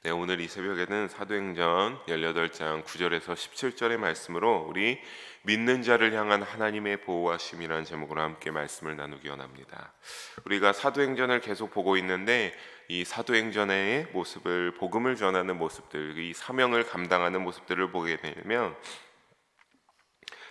네, 오늘 이 새벽에는 사도행전 18장 9절에서 17절의 말씀으로 우리 믿는 자를 향한 하나님의 보호하심이라는 제목으로 함께 말씀을 나누기 원합니다. 우리가 사도행전을 계속 보고 있는데 이 사도행전의 모습을, 복음을 전하는 모습들, 이 사명을 감당하는 모습들을 보게 되면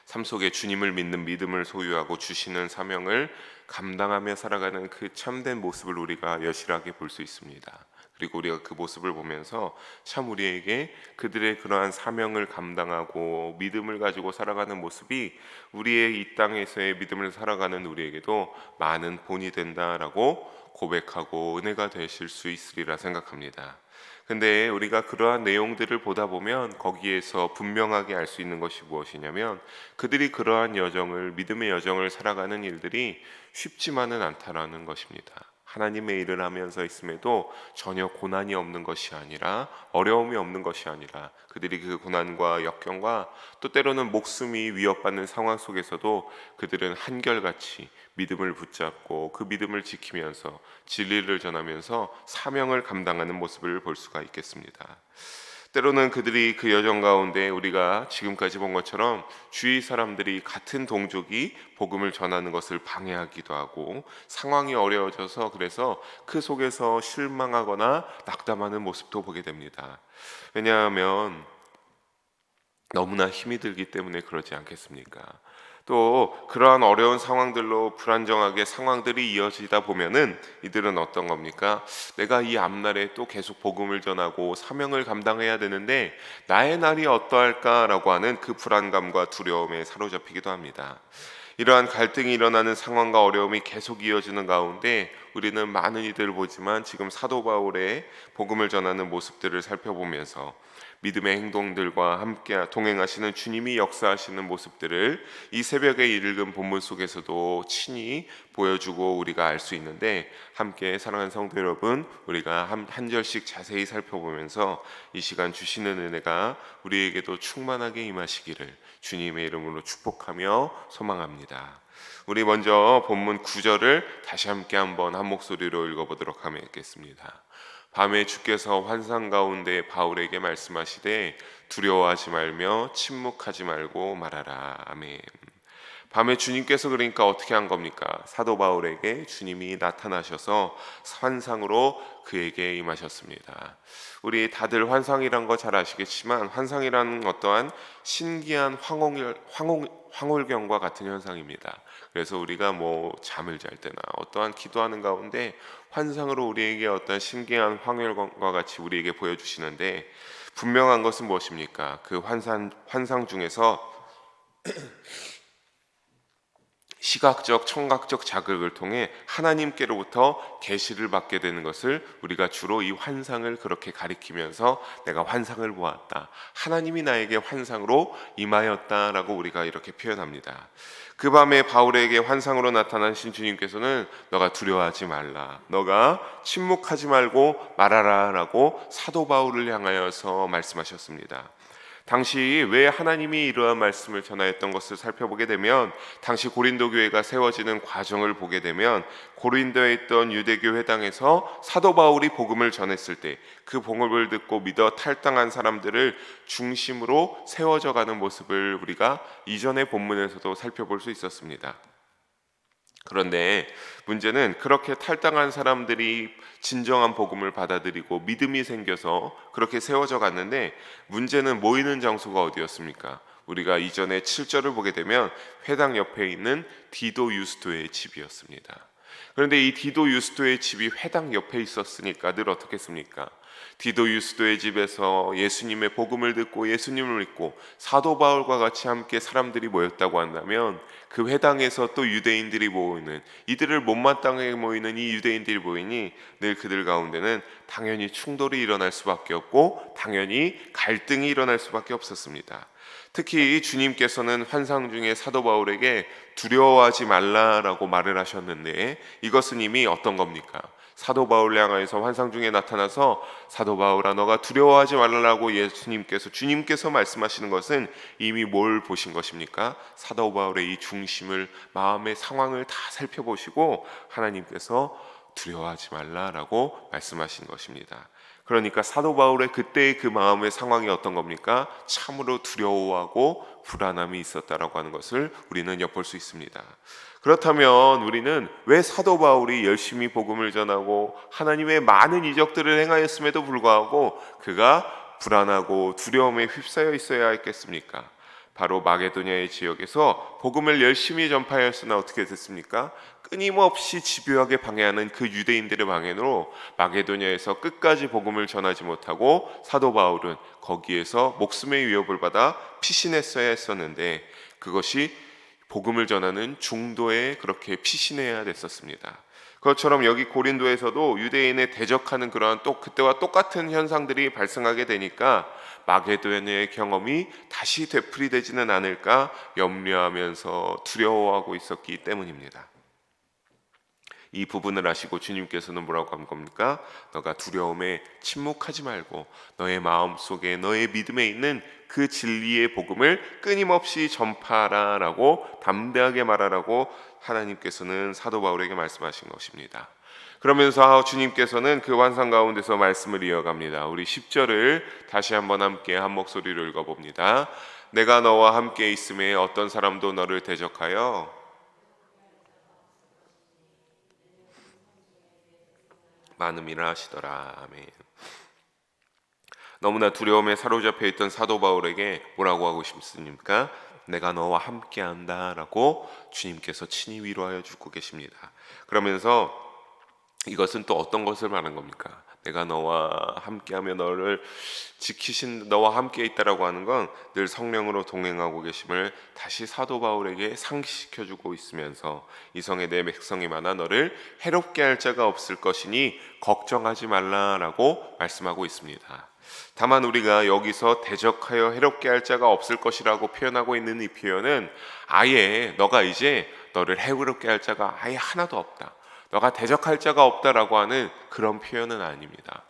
삶 속에 주님을 믿는 믿음을 소유하고 주시는 사명을 감당하며 살아가는 그 참된 모습을 우리가 여실하게 볼 수 있습니다. 그리고 우리가 그 모습을 보면서 참 우리에게 그들의 그러한 사명을 감당하고 믿음을 가지고 살아가는 모습이 우리의 이 땅에서의 믿음을 살아가는 우리에게도 많은 본이 된다라고 고백하고 은혜가 되실 수 있으리라 생각합니다. 근데 우리가 그러한 내용들을 보다 보면 거기에서 분명하게 알 수 있는 것이 무엇이냐면 그들이 그러한 여정을, 믿음의 여정을 살아가는 일들이 쉽지만은 않다라는 것입니다. 하나님의 일을 하면서 있음에도 전혀 고난이 없는 것이 아니라, 어려움이 없는 것이 아니라, 그들이 그 고난과 역경과 또 때로는 목숨이 위협받는 상황 속에서도 그들은 한결같이 믿음을 붙잡고 그 믿음을 지키면서 진리를 전하면서 사명을 감당하는 모습을 볼 수가 있겠습니다. 때로는 그들이 그 여정 가운데 우리가 지금까지 본 것처럼 주위 사람들이, 같은 동족이 복음을 전하는 것을 방해하기도 하고 상황이 어려워져서 그래서 그 속에서 실망하거나 낙담하는 모습도 보게 됩니다. 왜냐하면 너무나 힘이 들기 때문에 그러지 않겠습니까? 또 그러한 어려운 상황들로 불안정하게 상황들이 이어지다 보면은 이들은 어떤 겁니까? 내가 이 앞날에 또 계속 복음을 전하고 사명을 감당해야 되는데 나의 날이 어떠할까라고 하는 그 불안감과 두려움에 사로잡히기도 합니다. 이러한 갈등이 일어나는 상황과 어려움이 계속 이어지는 가운데 우리는 많은 이들을 보지만 지금 사도 바울의 복음을 전하는 모습들을 살펴보면서 믿음의 행동들과 함께 동행하시는 주님이 역사하시는 모습들을 이 새벽에 읽은 본문 속에서도 친히 보여주고 우리가 알 수 있는데, 함께 사랑하는 성도 여러분, 우리가 한 절씩 자세히 살펴보면서 이 시간 주시는 은혜가 우리에게도 충만하게 임하시기를 주님의 이름으로 축복하며 소망합니다. 우리 먼저 본문 9절을 다시 함께 한번 한 목소리로 읽어보도록 하겠습니다. 밤에 주께서 환상 가운데 바울에게 말씀하시되 두려워하지 말며 침묵하지 말고 말하라. 아멘. 밤에 주님께서 그러니까 어떻게 한 겁니까? 사도 바울에게 주님이 나타나셔서 환상으로 그에게 임하셨습니다. 우리 다들 환상이란 거 잘 아시겠지만 환상이라는 어떠한 신기한 황홀경과 같은 현상입니다. 그래서 우리가 뭐 잠을 잘 때나 어떠한 기도하는 가운데 환상으로 우리에게 어떤 신기한 황홀경과 같이 우리에게 보여주시는데, 분명한 것은 무엇입니까? 그 환상 중에서 시각적, 청각적 자극을 통해 하나님께로부터 계시를 받게 되는 것을 우리가 주로 이 환상을 그렇게 가리키면서 내가 환상을 보았다, 하나님이 나에게 환상으로 임하였다라고 우리가 이렇게 표현합니다. 그 밤에 바울에게 환상으로 나타나신 주님께서는 너가 두려워하지 말라, 너가 침묵하지 말고 말하라 라고 사도 바울을 향하여서 말씀하셨습니다. 당시 왜 하나님이 이러한 말씀을 전하였던 것을 살펴보게 되면, 당시 고린도 교회가 세워지는 과정을 보게 되면 고린도에 있던 유대교 회당에서 사도 바울이 복음을 전했을 때 그 복음을 듣고 믿어 탈당한 사람들을 중심으로 세워져 가는 모습을 우리가 이전의 본문에서도 살펴볼 수 있었습니다. 그런데 문제는 그렇게 탈당한 사람들이 진정한 복음을 받아들이고 믿음이 생겨서 그렇게 세워져 갔는데, 문제는 모이는 장소가 어디였습니까? 우리가 이전에 7절을 보게 되면 회당 옆에 있는 디도 유스도의 집이었습니다. 그런데 이 디도 유스도의 집이 회당 옆에 있었으니까 늘 어떻게 했습니까? 디도 유스도의 집에서 예수님의 복음을 듣고 예수님을 믿고 사도 바울과 같이 함께 사람들이 모였다고 한다면, 그 회당에서 또 유대인들이 모이는, 이들을 못마땅하게 모이는 이 유대인들이 모이니 늘 그들 가운데는 당연히 충돌이 일어날 수밖에 없고 당연히 갈등이 일어날 수밖에 없었습니다. 특히 주님께서는 환상 중에 사도 바울에게 두려워하지 말라라고 말을 하셨는데, 이것은 이미 어떤 겁니까? 사도 바울을 향하여서 환상 중에 나타나서 사도 바울아 너가 두려워하지 말라고 주님께서 말씀하시는 것은 이미 뭘 보신 것입니까? 사도 바울의 이 중심을, 마음의 상황을 다 살펴보시고 하나님께서 두려워하지 말라라고 말씀하신 것입니다. 그러니까 사도 바울의 그때의 그 마음의 상황이 어떤 겁니까? 참으로 두려워하고 불안함이 있었다라고 하는 것을 우리는 엿볼 수 있습니다. 그렇다면 우리는 왜 사도 바울이 열심히 복음을 전하고 하나님의 많은 이적들을 행하였음에도 불구하고 그가 불안하고 두려움에 휩싸여 있어야 했겠습니까? 바로 마게도냐의 지역에서 복음을 열심히 전파하였으나 어떻게 됐습니까? 끊임없이 집요하게 방해하는 그 유대인들의 방해로 마게도냐에서 끝까지 복음을 전하지 못하고 사도 바울은 거기에서 목숨의 위협을 받아 피신했어야 했었는데, 그것이 복음을 전하는 중도에 그렇게 피신해야 됐었습니다. 그것처럼 여기 고린도에서도 유대인에 대적하는 그러한 또 그때와 똑같은 현상들이 발생하게 되니까 마게도냐의 경험이 다시 되풀이되지는 않을까 염려하면서 두려워하고 있었기 때문입니다. 이 부분을 아시고 주님께서는 뭐라고 한 겁니까? 너가 두려움에 침묵하지 말고 너의 마음속에 너의 믿음에 있는 그 진리의 복음을 끊임없이 전파하라 라고 담대하게 말하라고 하나님께서는 사도 바울에게 말씀하신 것입니다. 그러면서 주님께서는 그 환상 가운데서 말씀을 이어갑니다. 우리 10절을 다시 한번 함께 한 목소리로 읽어봅니다. 내가 너와 함께 있음에 어떤 사람도 너를 대적하여 많음이라 하시더라. 아멘. 너무나 두려움에 사로잡혀 있던 사도 바울에게 뭐라고 하고 싶습니까? 내가 너와 함께한다 라고 주님께서 친히 위로하여 주고 계십니다. 그러면서 이것은 또 어떤 것을 말하는 겁니까? 내가 너와 함께하며 너를 지키신, 너와 함께 있다라고 하는 건 늘 성령으로 동행하고 계심을 다시 사도 바울에게 상기시켜주고 있으면서 이 성에 내 백성이 많아 너를 해롭게 할 자가 없을 것이니 걱정하지 말라라고 말씀하고 있습니다. 다만 우리가 여기서 대적하여 해롭게 할 자가 없을 것이라고 표현하고 있는 이 표현은 아예 너가 이제 너를 해롭게 할 자가 아예 하나도 없다, 너가 대적할 자가 없다라고 하는 그런 표현은 아닙니다.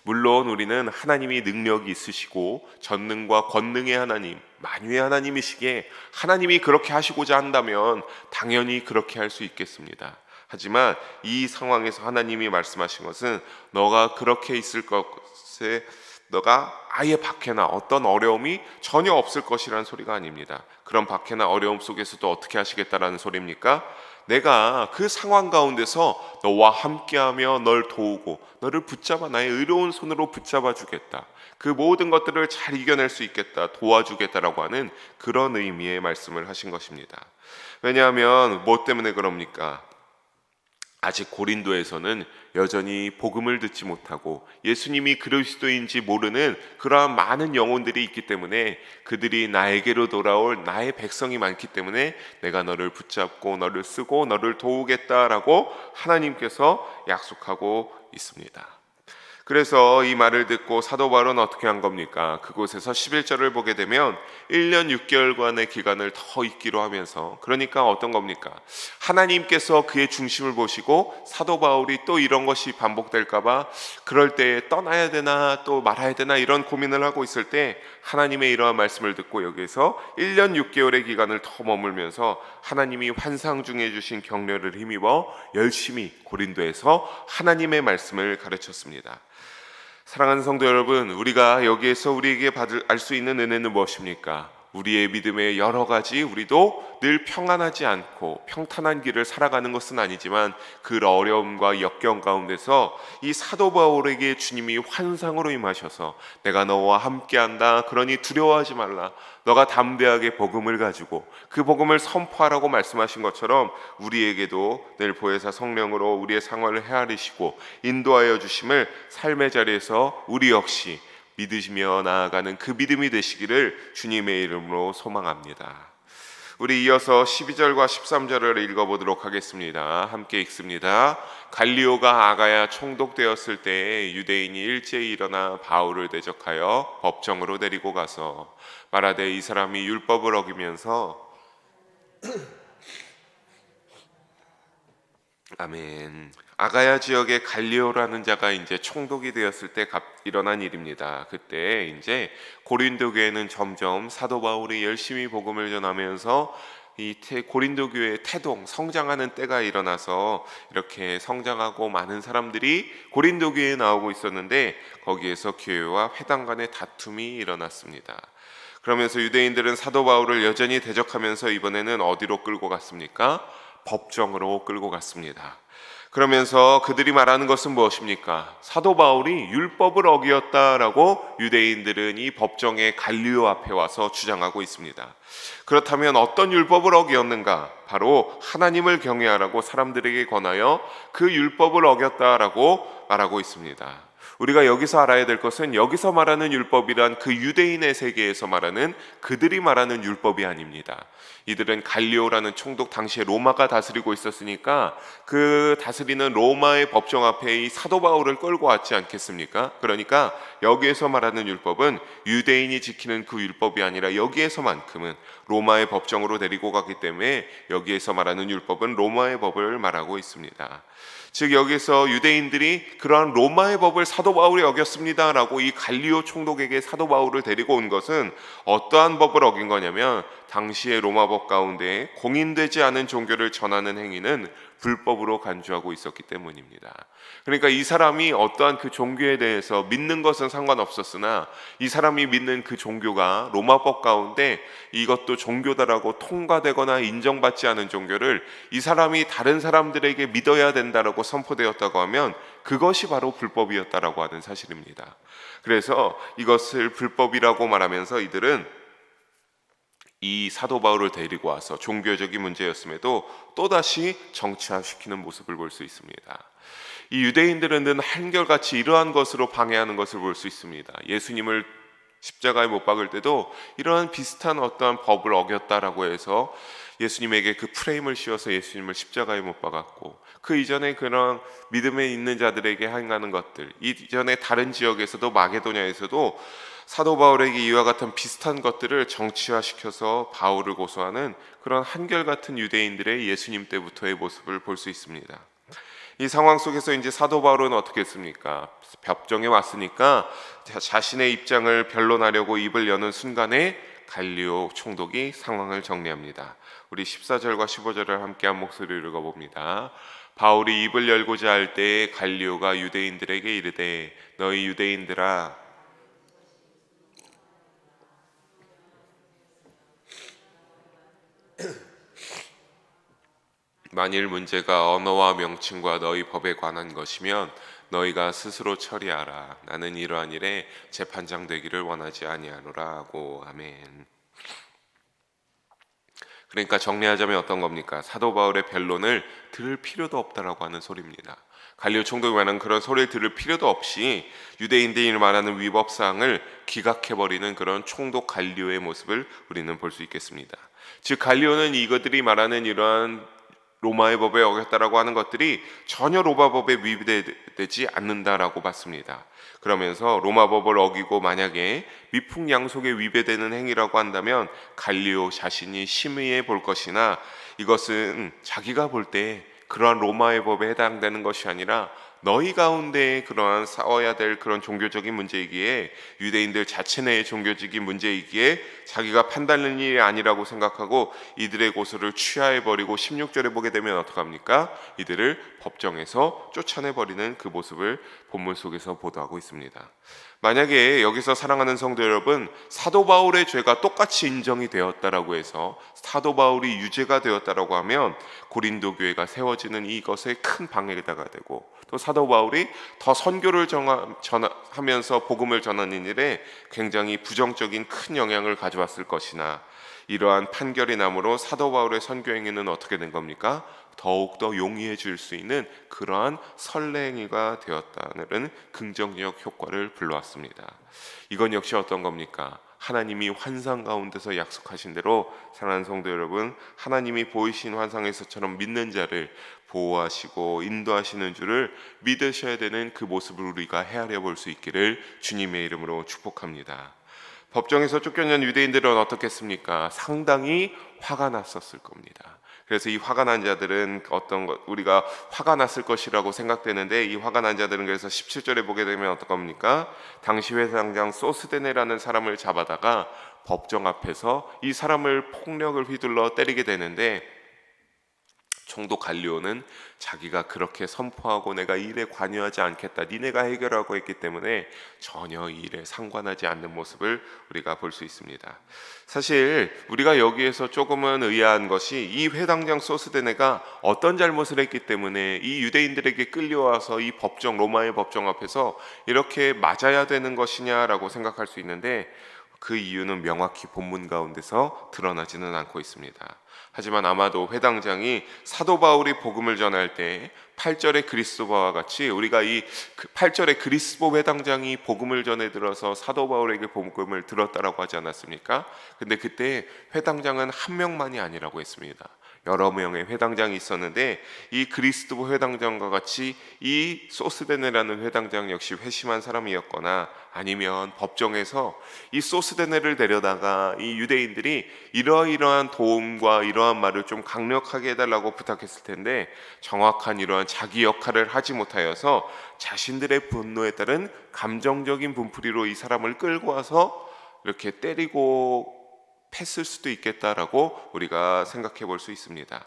물론 우리는 하나님이 능력이 있으시고 전능과 권능의 하나님, 만유의 하나님이시기에 하나님이 그렇게 하시고자 한다면 당연히 그렇게 할 수 있겠습니다. 하지만 이 상황에서 하나님이 말씀하신 것은 너가 그렇게 있을 것에 너가 아예 박해나 어떤 어려움이 전혀 없을 것이라는 소리가 아닙니다. 그런 박해나 어려움 속에서도 어떻게 하시겠다라는 소리입니까? 내가 그 상황 가운데서 너와 함께하며 널 도우고 너를 붙잡아 나의 의로운 손으로 붙잡아 주겠다, 그 모든 것들을 잘 이겨낼 수 있겠다, 도와주겠다라고 하는 그런 의미의 말씀을 하신 것입니다. 왜냐하면 뭐 때문에 그럽니까? 아직 고린도에서는 여전히 복음을 듣지 못하고 예수님이 그리스도인지 모르는 그러한 많은 영혼들이 있기 때문에 그들이 나에게로 돌아올 나의 백성이 많기 때문에 내가 너를 붙잡고 너를 쓰고 너를 도우겠다라고 하나님께서 약속하고 있습니다. 그래서 이 말을 듣고 사도 바울은 어떻게 한 겁니까? 그곳에서 11절을 보게 되면 1년 6개월간의 기간을 더 있기로 하면서, 그러니까 어떤 겁니까? 하나님께서 그의 중심을 보시고 사도 바울이 또 이런 것이 반복될까 봐 그럴 때 떠나야 되나 또 말아야 되나 이런 고민을 하고 있을 때 하나님의 이러한 말씀을 듣고 여기에서 1년 6개월의 기간을 더 머물면서 하나님이 환상 중에 주신 격려를 힘입어 열심히 고린도에서 하나님의 말씀을 가르쳤습니다. 사랑하는 성도 여러분, 우리가 여기에서 우리에게 알 수 있는 은혜는 무엇입니까? 우리의 믿음의 여러 가지, 우리도 늘 평안하지 않고 평탄한 길을 살아가는 것은 아니지만 그 어려움과 역경 가운데서 이 사도 바울에게 주님이 환상으로 임하셔서 내가 너와 함께한다, 그러니 두려워하지 말라, 너가 담대하게 복음을 가지고 그 복음을 선포하라고 말씀하신 것처럼 우리에게도 늘 보혜사 성령으로 우리의 상황을 헤아리시고 인도하여 주심을 삶의 자리에서 우리 역시 믿으시며 나아가는 그 믿음이 되시기를 주님의 이름으로 소망합니다. 우리 이어서 12절과 13절을 읽어보도록 하겠습니다. 함께 읽습니다. 갈리오가 아가야 총독되었을 때 유대인이 일제히 일어나 바울을 대적하여 법정으로 데리고 가서 말하되 이 사람이 율법을 어기면서 아멘. 아가야 지역의 갈리오라는 자가 이제 총독이 되었을 때 일어난 일입니다. 그때 이제 고린도 교회는 점점 사도 바울이 열심히 복음을 전하면서 고린도 교회의 태동, 성장하는 때가 일어나서 이렇게 성장하고 많은 사람들이 고린도 교회에 나오고 있었는데 거기에서 교회와 회당 간의 다툼이 일어났습니다. 그러면서 유대인들은 사도 바울을 여전히 대적하면서 이번에는 어디로 끌고 갔습니까? 법정으로 끌고 갔습니다. 그러면서 그들이 말하는 것은 무엇입니까? 사도 바울이 율법을 어기었다라고 유대인들은 이 법정의 갈리오 앞에 와서 주장하고 있습니다. 그렇다면 어떤 율법을 어기었는가? 바로 하나님을 경외하라고 사람들에게 권하여 그 율법을 어겼다라고 말하고 있습니다. 우리가 여기서 알아야 될 것은 여기서 말하는 율법이란 그 유대인의 세계에서 말하는 그들이 말하는 율법이 아닙니다. 이들은 갈리오라는 총독, 당시에 로마가 다스리고 있었으니까 그 다스리는 로마의 법정 앞에 이 사도 바울을 끌고 왔지 않겠습니까? 그러니까 여기에서 말하는 율법은 유대인이 지키는 그 율법이 아니라 여기에서만큼은 로마의 법정으로 데리고 가기 때문에 여기에서 말하는 율법은 로마의 법을 말하고 있습니다. 즉 여기서 유대인들이 그러한 로마의 법을 사도 바울이 어겼습니다라고 이 갈리오 총독에게 사도 바울을 데리고 온 것은 어떠한 법을 어긴 거냐면 당시의 로마 법 가운데 공인되지 않은 종교를 전하는 행위는 불법으로 간주하고 있었기 때문입니다. 그러니까 이 사람이 어떠한 그 종교에 대해서 믿는 것은 상관없었으나 이 사람이 믿는 그 종교가 로마법 가운데 이것도 종교다라고 통과되거나 인정받지 않은 종교를 이 사람이 다른 사람들에게 믿어야 된다라고 선포되었다고 하면 그것이 바로 불법이었다라고 하는 사실입니다. 그래서 이것을 불법이라고 말하면서 이들은 이 사도 바울을 데리고 와서 종교적인 문제였음에도 또다시 정치화시키는 모습을 볼 수 있습니다. 이 유대인들은 늘 한결같이 이러한 것으로 방해하는 것을 볼 수 있습니다. 예수님을 십자가에 못 박을 때도 이러한 비슷한 어떠한 법을 어겼다라고 해서 예수님에게 그 프레임을 씌워서 예수님을 십자가에 못 박았고, 그 이전에 그런 믿음에 있는 자들에게 행하는 것들, 이전에 다른 지역에서도 마게도냐에서도 사도 바울에게 이와 같은 비슷한 것들을 정치화시켜서 바울을 고소하는 그런 한결같은 유대인들의 예수님 때부터의 모습을 볼 수 있습니다. 이 상황 속에서 이제 사도 바울은 어떻게 했습니까? 법정에 왔으니까 자신의 입장을 변론하려고 입을 여는 순간에 갈리오 총독이 상황을 정리합니다. 우리 14절과 15절을 함께 한 목소리를 읽어봅니다. 바울이 입을 열고자 할 때에 갈리오가 유대인들에게 이르되 너희 유대인들아, 만일 문제가 언어와 명칭과 너희 법에 관한 것이면 너희가 스스로 처리하라. 나는 이러한 일에 재판장 되기를 원하지 아니하노라 하고. 아멘. 그러니까 정리하자면 어떤 겁니까? 사도 바울의 변론을 들을 필요도 없다라고 하는 소리입니다. 갈리오 총독이 말하는 그런 소리를 들을 필요도 없이 유대인들이 말하는 위법사항을 기각해버리는 그런 총독 갈리오의 모습을 우리는 볼 수 있겠습니다. 즉 갈리오는 이것들이 말하는 이러한 로마의 법에 어겼다라고 하는 것들이 전혀 로마 법에 위배되지 않는다라고 봤습니다. 그러면서 로마 법을 어기고 만약에 미풍양속에 위배되는 행위라고 한다면 갈리오 자신이 심의해 볼 것이나 이것은 자기가 볼 때 그러한 로마의 법에 해당되는 것이 아니라 너희 가운데 그러한 싸워야 될 그런 종교적인 문제이기에, 유대인들 자체 내의 종교적인 문제이기에 자기가 판단하는 일이 아니라고 생각하고 이들의 고소를 취하해버리고 16절에 보게 되면 어떡합니까? 이들을 법정에서 쫓아내버리는 그 모습을 본문 속에서 보도하고 있습니다. 만약에 여기서 사랑하는 성도 여러분, 사도 바울의 죄가 똑같이 인정이 되었다라고 해서 사도 바울이 유죄가 되었다라고 하면 고린도 교회가 세워지는 이것에 큰 방해가 되고, 또 사도 바울이 더 선교를 하면서 복음을 전하는 일에 굉장히 부정적인 큰 영향을 가져왔을 것이나, 이러한 판결이 나므로 사도 바울의 선교 행위는 어떻게 된 겁니까? 더욱더 용이해 줄 수 있는 그러한 선례행위가 되었다는 긍정적 효과를 불러왔습니다. 이건 역시 어떤 겁니까? 하나님이 환상 가운데서 약속하신 대로, 사랑하는 성도 여러분, 하나님이 보이신 환상에서처럼 믿는 자를 보호하시고 인도하시는 줄을 믿으셔야 되는 그 모습을 우리가 헤아려 볼 수 있기를 주님의 이름으로 축복합니다. 법정에서 쫓겨난 유대인들은 어떻겠습니까? 상당히 화가 났었을 겁니다. 그래서 이 화가 난 자들은 우리가 화가 났을 것이라고 생각되는데, 이 화가 난 자들은 그래서 17절에 보게 되면 어떨 겁니까? 당시 회당장 소스데네라는 사람을 잡아다가 법정 앞에서 이 사람을 폭력을 휘둘러 때리게 되는데, 총독 갈리오는 자기가 그렇게 선포하고 내가 이 일에 관여하지 않겠다, 니네가 해결하고 했기 때문에 전혀 이 일에 상관하지 않는 모습을 우리가 볼 수 있습니다. 사실 우리가 여기에서 조금은 의아한 것이, 이 회당장 소스데네가 어떤 잘못을 했기 때문에 이 유대인들에게 끌려와서 이 법정, 로마의 법정 앞에서 이렇게 맞아야 되는 것이냐라고 생각할 수 있는데, 그 이유는 명확히 본문 가운데서 드러나지는 않고 있습니다. 하지만 아마도 회당장이 사도 바울이 복음을 전할 때 8절의 그리스도바와 같이, 우리가 이 8절의 그리스도 회당장이 복음을 전해 들어서 사도 바울에게 복음을 들었다라고 하지 않았습니까? 근데 그때 회당장은 한 명만이 아니라고 했습니다. 여러 명의 회당장이 있었는데, 이 그리스도 회당장과 같이 이 소스데네라는 회당장 역시 회심한 사람이었거나, 아니면 법정에서 이 소스데네를 데려다가 이 유대인들이 이러이러한 도움과 이러한 말을 좀 강력하게 해달라고 부탁했을 텐데, 정확한 이러한 자기 역할을 하지 못하여서 자신들의 분노에 따른 감정적인 분풀이로 이 사람을 끌고 와서 이렇게 때리고 팼을 수도 있겠다라고 우리가 생각해 볼 수 있습니다.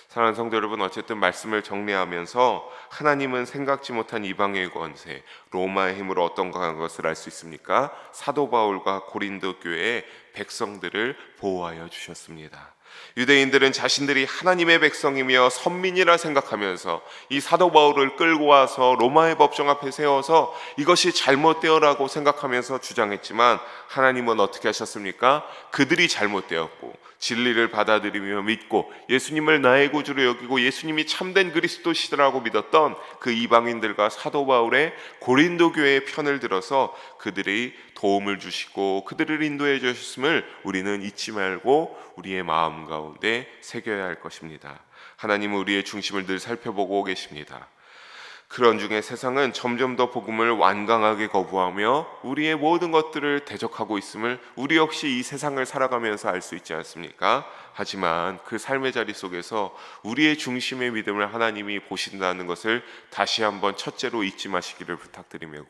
사랑하는 성도 여러분, 어쨌든 말씀을 정리하면서, 하나님은 생각지 못한 이방의 권세, 로마의 힘으로 어떤 것을 알 수 있습니까? 사도 바울과 고린도 교회의 백성들을 보호하여 주셨습니다. 유대인들은 자신들이 하나님의 백성이며 선민이라 생각하면서 이 사도 바울을 끌고 와서 로마의 법정 앞에 세워서 이것이 잘못되어라고 생각하면서 주장했지만, 하나님은 어떻게 하셨습니까? 그들이 잘못되었고 진리를 받아들이며 믿고 예수님을 나의 구주로 여기고 예수님이 참된 그리스도시라고 믿었던 그 이방인들과 사도 바울의 고린도 교회의 편을 들어서 그들이 도움을 주시고 그들을 인도해 주셨음을 우리는 잊지 말고 우리의 마음 가운데 새겨야 할 것입니다. 하나님은 우리의 중심을 늘 살펴보고 계십니다. 그런 중에 세상은 점점 더 복음을 완강하게 거부하며 우리의 모든 것들을 대적하고 있음을 우리 역시 이 세상을 살아가면서 알 수 있지 않습니까? 하지만 그 삶의 자리 속에서 우리의 중심의 믿음을 하나님이 보신다는 것을 다시 한번 첫째로 잊지 마시기를 부탁드리며,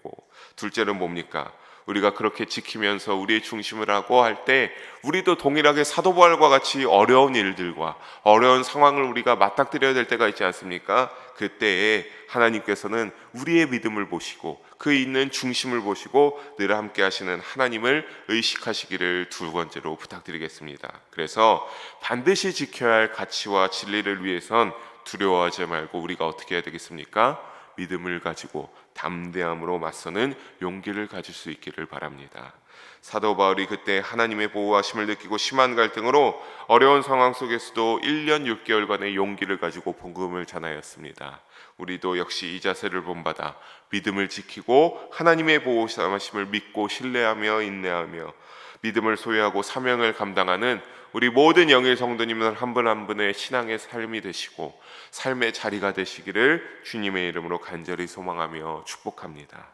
둘째는 뭡니까? 우리가 그렇게 지키면서 우리의 중심을 하고 할 때 우리도 동일하게 사도 바울과 같이 어려운 일들과 어려운 상황을 우리가 맞닥뜨려야 될 때가 있지 않습니까? 그때에 하나님께서는 우리의 믿음을 보시고 그 있는 중심을 보시고 늘 함께 하시는 하나님을 의식하시기를 두 번째로 부탁드리겠습니다. 그래서 반드시 지켜야 할 가치와 진리를 위해선 두려워하지 말고 우리가 어떻게 해야 되겠습니까? 믿음을 가지고 담대함으로 맞서는 용기를 가질 수 있기를 바랍니다. 사도 바울이 그때 하나님의 보호하심을 느끼고 심한 갈등으로 어려운 상황 속에서도 1년 6개월간의 용기를 가지고 복음을 전하였습니다. 우리도 역시 이 자세를 본받아 믿음을 지키고 하나님의 보호하심을 믿고 신뢰하며 인내하며 믿음을 소유하고 사명을 감당하는 우리 모든 영일 성도님들 한 분 한 분의 신앙의 삶이 되시고 삶의 자리가 되시기를 주님의 이름으로 간절히 소망하며 축복합니다.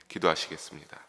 기도하시겠습니다.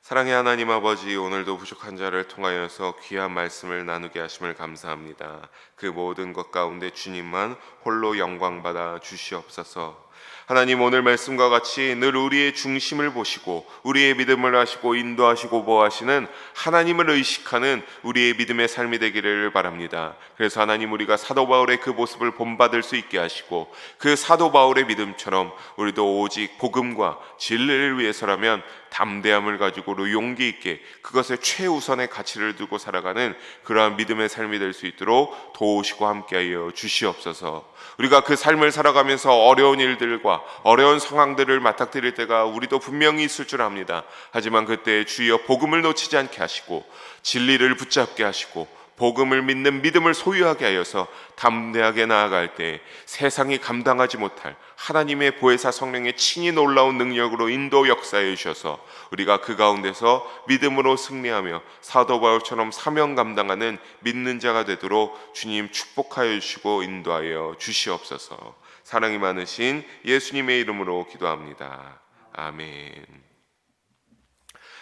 사랑의 하나님 아버지, 오늘도 부족한 자를 통하여서 귀한 말씀을 나누게 하심을 감사합니다. 그 모든 것 가운데 주님만 홀로 영광받아 주시옵소서. 하나님, 오늘 말씀과 같이 늘 우리의 중심을 보시고 우리의 믿음을 하시고 인도하시고 보호하시는 하나님을 의식하는 우리의 믿음의 삶이 되기를 바랍니다. 그래서 하나님, 우리가 사도 바울의 그 모습을 본받을 수 있게 하시고 그 사도 바울의 믿음처럼 우리도 오직 복음과 진리를 위해서라면 담대함을 가지고 용기 있게 그것에 최우선의 가치를 두고 살아가는 그러한 믿음의 삶이 될 수 있도록 도우시고 함께하여 주시옵소서. 우리가 그 삶을 살아가면서 어려운 일들과 어려운 상황들을 맞닥뜨릴 때가 우리도 분명히 있을 줄 압니다. 하지만 그때 주여 복음을 놓치지 않게 하시고 진리를 붙잡게 하시고 복음을 믿는 믿음을 소유하게 하여서 담대하게 나아갈 때 세상이 감당하지 못할 하나님의 보혜사 성령의 친히 놀라운 능력으로 인도 역사해 주셔서 우리가 그 가운데서 믿음으로 승리하며 사도 바울처럼 사명 감당하는 믿는 자가 되도록 주님 축복하여 주시고 인도하여 주시옵소서. 사랑이 많으신 예수님의 이름으로 기도합니다. 아멘.